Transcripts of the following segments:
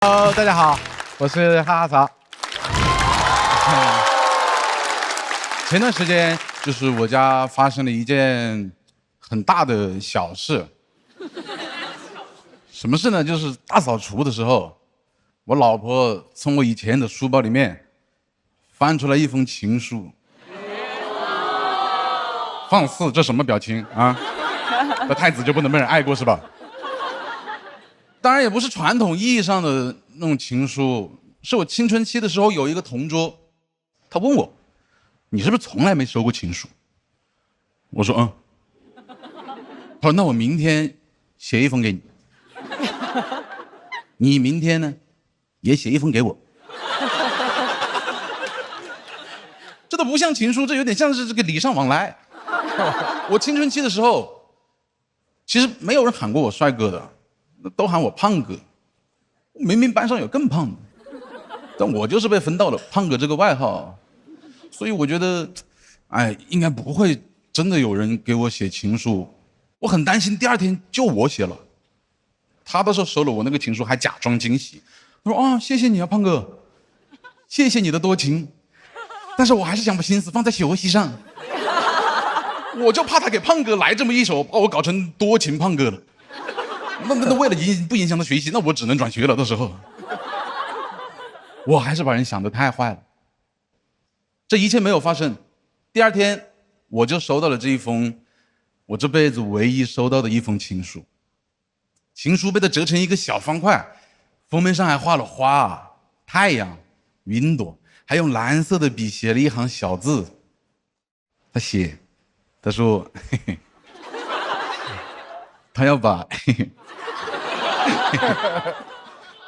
Hello，大家好，我是哈哈曹。前段时间就是我家发生了一件很大的小事。什么事呢？就是大扫除的时候，我老婆从我以前的书包里面翻出来一封情书。放肆，这什么表情啊？那太子就不能被人爱过是吧？当然也不是传统意义上的那种情书，是我青春期的时候有一个同桌，他问我，你是不是从来没收过情书？我说他说那我明天写一封给你，你明天呢也写一封给我。这都不像情书，这有点像是这个礼尚往来。我青春期的时候，其实没有人喊过我帅哥的，都喊我胖哥。明明班上有更胖的，但我就是被分到了胖哥这个外号。所以我觉得，应该不会真的有人给我写情书。我很担心第二天就我写了。他到时候收了我那个情书，还假装惊喜，他说谢谢你啊，胖哥，谢谢你的多情，但是我还是想把心思放在学习上。我就怕他给胖哥来这么一手，把我搞成多情胖哥了。那为了不影响他学习，那我只能转学了。到时候，我还是把人想得太坏了。这一切没有发生，第二天我就收到了这一封我这辈子唯一收到的一封情书。情书被他折成一个小方块，封面上还画了花、太阳、云朵，还用蓝色的笔写了一行小字。他说嘿嘿，他要把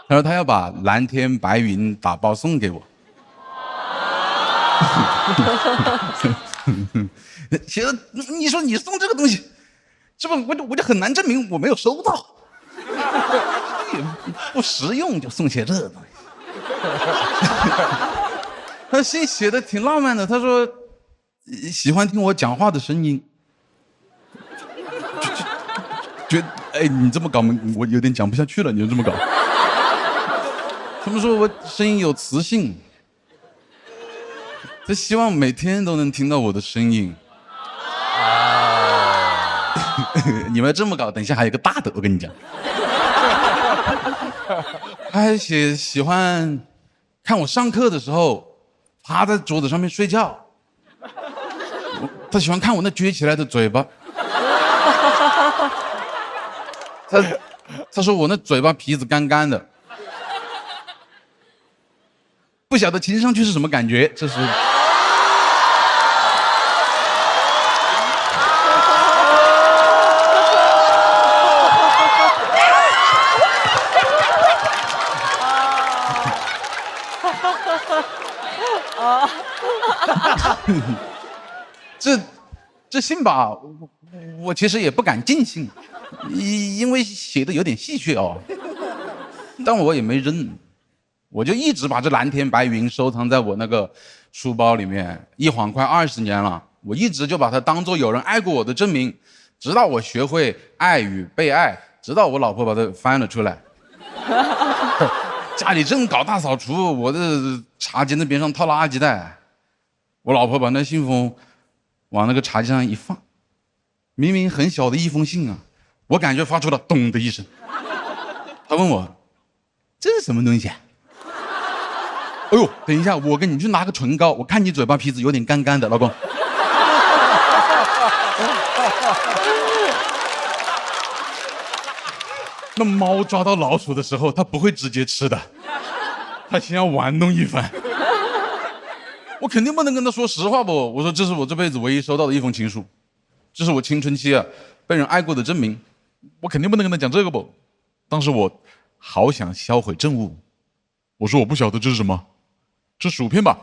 他说他要把蓝天白云打包送给我。写的，你说你送这个东西，是不我就很难证明我没有收到，不实用就送些这东西。他信写的挺浪漫的，他说喜欢听我讲话的声音。你这么搞我有点讲不下去了，你就这么搞。他们说我声音有磁性，他希望每天都能听到我的声音。你们这么搞，等一下还有一个大的，我跟你讲。他还喜欢看我上课的时候趴在桌子上面睡觉，他喜欢看我那撅起来的嘴巴。他说我那嘴巴皮子干干的，不晓得亲上去是什么感觉，这是。这信吧，我其实也不敢尽信，因为写的有点戏谑哦。但我也没扔，我就一直把这蓝天白云收藏在我那个书包里面，一晃快20年了。我一直就把它当做有人爱过我的证明，直到我学会爱与被爱，直到我老婆把它翻了出来。家里正搞大扫除，我的茶几那边上套垃圾袋，我老婆把那信封往那个茶几上一放，明明很小的一封信啊，我感觉发出了咚的一声。他问我这是什么东西啊？哎呦，等一下，我跟你去拿个唇膏，我看你嘴巴皮子有点干干的，老公。那猫抓到老鼠的时候，它不会直接吃的，它先要玩弄一番。我肯定不能跟他说实话不？我说这是我这辈子唯一收到的一封情书，这是我青春期被人爱过的证明，我肯定不能跟他讲这个不。当时我好想销毁证物，我说我不晓得这是什么，这薯片吧？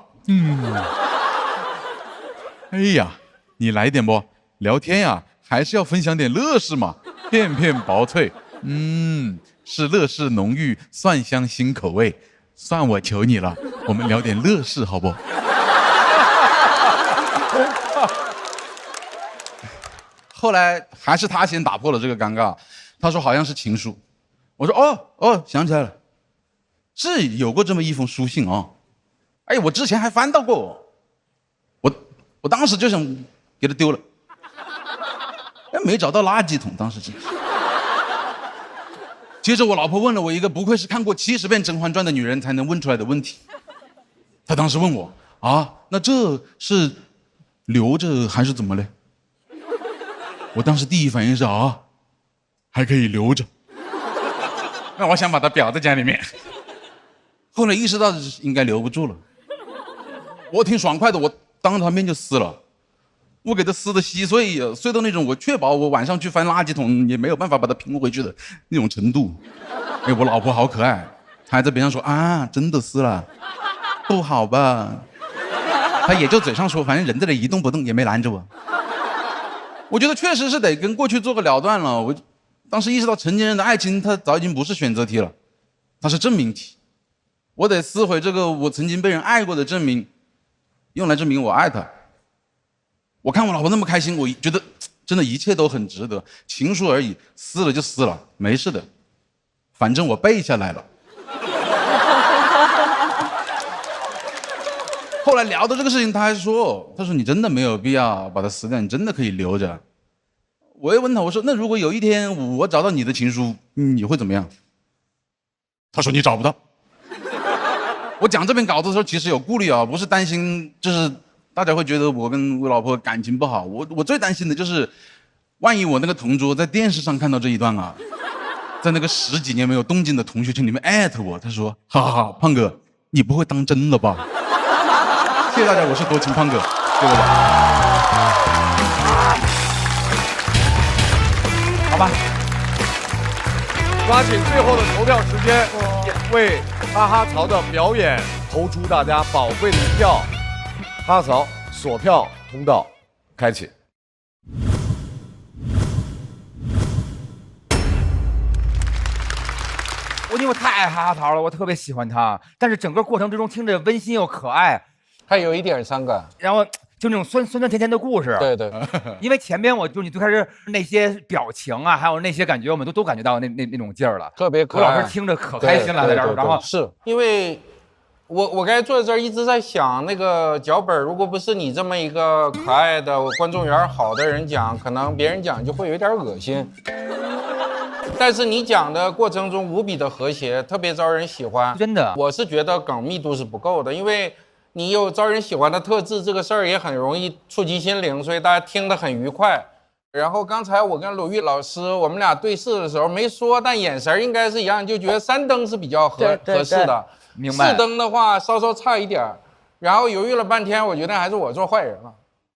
哎呀，你来点不？聊天呀，还是要分享点乐事嘛，片片薄脆。是乐事浓郁，蒜香新口味。算我求你了，我们聊点乐事好不？后来还是他先打破了这个尴尬，他说好像是情书，我说哦，想起来了，是有过这么一封书信啊。哎，我之前还翻到过，我当时就想给它丢了，哎，没找到垃圾桶，当时真是。接着我老婆问了我一个不愧是看过70遍《甄嬛传》的女人才能问出来的问题，她当时问我啊，那这是留着还是怎么嘞？我当时第一反应是啊，还可以留着。那我想把它裱在家里面，后来意识到应该留不住了，我挺爽快的，我当着他面就撕了，我给它撕的稀碎，碎到那种我确保我晚上去翻垃圾桶也没有办法把它拼回去的那种程度。哎，我老婆好可爱，她还在边上说啊，真的撕了，不好吧？她也就嘴上说，反正人在这一动不动，也没拦着我。我觉得确实是得跟过去做个了断了。我当时意识到成年人的爱情，它早已经不是选择题了，它是证明题。我得撕毁这个我曾经被人爱过的证明，用来证明我爱他。我看我老婆那么开心，我觉得真的一切都很值得。情书而已，撕了就撕了，没事的，反正我背下来了。后来聊到这个事情，他还说，你真的没有必要把它撕掉，你真的可以留着。我也问他，我说那如果有一天我找到你的情书，你会怎么样？他说你找不到。我讲这篇稿子的时候，其实有顾虑啊，不是担心就是大家会觉得我跟我老婆感情不好，我最担心的就是，万一我那个同桌在电视上看到这一段啊，在那个10几年没有动静的同学群里面艾特我，他说哈哈哈，胖哥，你不会当真了吧？谢谢大家，我是多情胖哥，谢谢大家。好吧，抓紧最后的投票时间，为哈哈曹的表演投出大家宝贵的一票。哈哈曹锁票通道开启。因为我太爱哈哈曹了，我特别喜欢他，但是整个过程之中听着温馨又可爱，还有一点伤感，然后就那种酸甜甜的故事。对对，因为前边你最开始那些表情啊，还有那些感觉，我们都感觉到那种劲儿了，特别可爱。我老师听着可开心了，在这儿。然后是因为我刚才坐在这儿一直在想那个脚本，如果不是你这么一个可爱的观众缘好的人讲，可能别人讲就会有点恶心。但是你讲的过程中无比的和谐，特别招人喜欢。真的，我是觉得梗密度是不够的，因为你有招人喜欢的特质，这个事儿也很容易触及心灵，所以大家听得很愉快。然后刚才我跟鲁豫老师我们俩对视的时候没说，但眼神应该是一样，就觉得3灯是比较合适的，明白。4灯的话稍稍差一点，然后犹豫了半天，我觉得还是我做坏人了。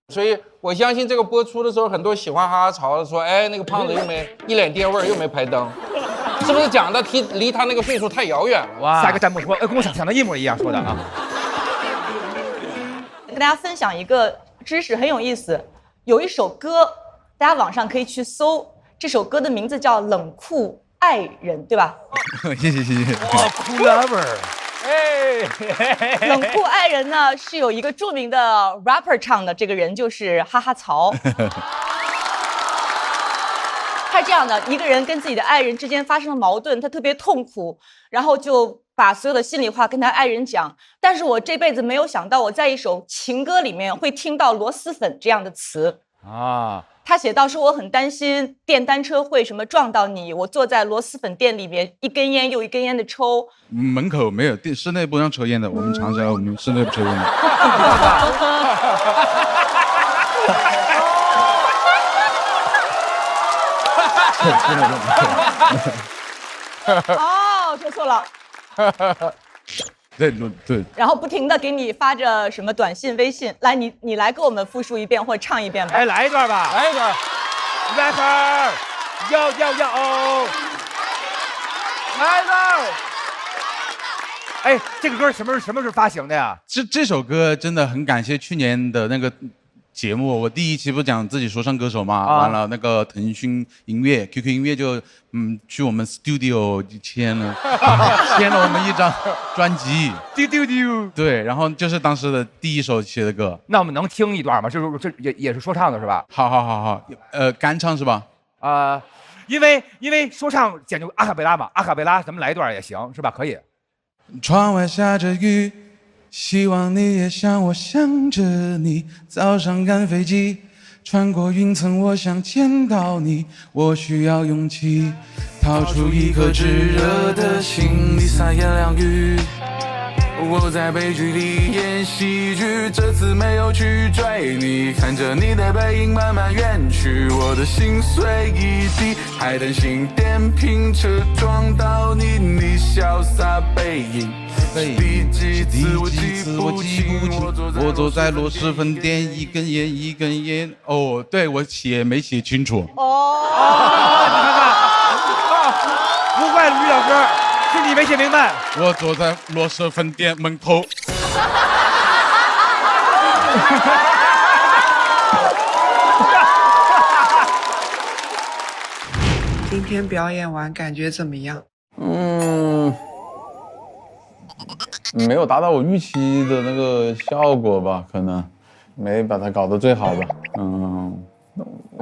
所以我相信这个播出的时候，很多喜欢哈哈曹的说，哎，那个胖子又没一脸爹味儿，又没排灯，是不是讲的离他那个岁数太遥远了？哇！下一个弹幕说，跟我想的一模一样说的啊。跟大家分享一个知识，很有意思。有一首歌，大家网上可以去搜，这首歌的名字叫《冷酷爱人》，对吧？谢谢。哇，酷 lover。冷酷爱人呢是有一个著名的 rapper 唱的，这个人就是哈哈曹。他是这样的，一个人跟自己的爱人之间发生了矛盾，他特别痛苦，然后就把所有的心里话跟他爱人讲。但是我这辈子没有想到，我在一首情歌里面会听到螺蛳粉这样的词啊。他写到说，我很担心电单车会什么撞到你，我坐在螺蛳粉店里面，一根烟又一根烟的抽。门口没有室内不让抽烟的，我们长沙我们室内不抽烟的。哦，说错了。对。然后不停的给你发着什么短信、微信，来你来给我们复述一遍或者唱一遍吧。哎，来一段吧，来一段。rapper，要，来了。哎，这个歌什么时候发行的呀？这首歌真的很感谢去年的那个节目，我第1期不是讲自己说唱歌手嘛，完了那个腾讯音乐、QQ 音乐就去我们 studio 签了我们一张专辑，对，然后就是当时的第1首写的歌。那我们能听一段吗？这也是说唱的是吧？好，干唱是吧？因为说唱讲究阿卡贝拉嘛，阿卡贝拉咱们来一段也行是吧？可以。窗外下着雨，希望你也像我想着你。早上赶飞机，穿过云层，我想见到你，我需要勇气，掏出一颗炙热的心，你撒言两语。我在悲剧里演戏剧，这次没有去追你，看着你的背影慢慢远去，我的心碎一地，还等心电瓶车撞到你，你潇洒背影。第几次我记不清，我坐在螺蛳粉店，一根烟一根烟。哦，对，我没写清楚。你看看，不怪于老师，是你没写明白。我坐在螺蛳粉店门口。今天表演完感觉怎么样？没有达到我预期的那个效果吧，可能没把它搞得最好吧。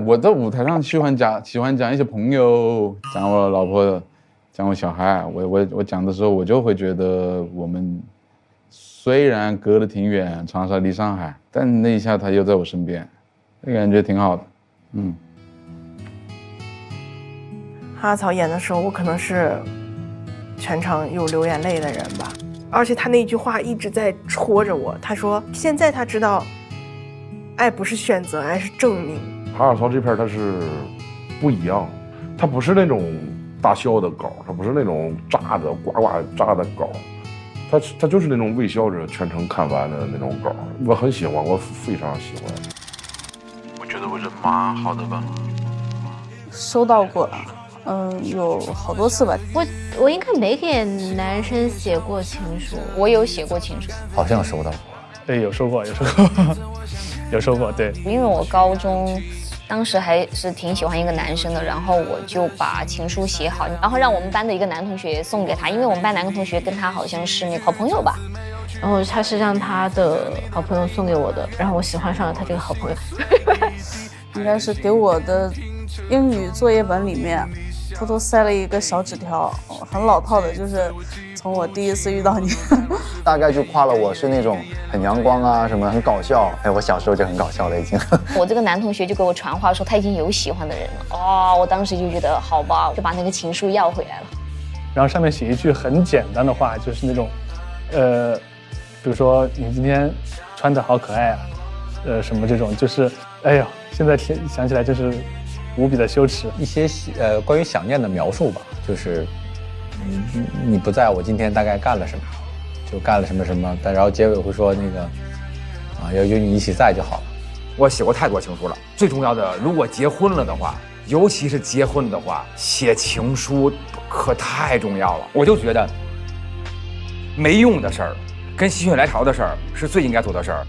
我在舞台上喜欢讲一些朋友，讲我老婆，讲我小孩。我讲的时候，我就会觉得我们虽然隔得挺远，长沙离上海，但那一下他又在我身边，那感觉挺好的。哈草演的时候，我可能是全场有流眼泪的人吧。而且他那句话一直在戳着我。他说：“现在他知道，爱不是选择，爱是证明。”哈尔曹这片它是不一样，它不是那种大笑的稿，它不是那种炸的呱呱炸的稿，它就是那种微笑着全程看完的那种稿。我很喜欢，我非常喜欢。我觉得我人蛮好的吧。收到过，有好多次吧。我应该没给男生写过情书，我有写过情书，好像收到过。对，有收过，有收过，对。因为我高中当时还是挺喜欢一个男生的，然后我就把情书写好，然后让我们班的一个男同学送给他，因为我们班男同学跟他好像是那好朋友吧。然后他是让他的好朋友送给我的，然后我喜欢上了他这个好朋友。应该是给我的英语作业本里面偷偷塞了一个小纸条，很老套的，就是从我第一次遇到你，大概就夸了我是那种很阳光啊，什么很搞笑。我小时候就很搞笑了已经。我这个男同学就给我传话说他已经有喜欢的人了。我当时就觉得好吧，就把那个情书要回来了。然后上面写一句很简单的话，就是那种，比如说你今天穿着好可爱啊，什么这种，就是哎呦，现在想起来真是无比的羞耻。一些关于想念的描述吧，就是你不在我今天大概干了什么，就干了什么什么，但然后结尾会说那个有你一起在就好了。我写过太多情书了，最重要的，如果结婚了的话，尤其是结婚的话，写情书可太重要了。我就觉得没用的事儿，跟心血来潮的事儿是最应该做的事儿。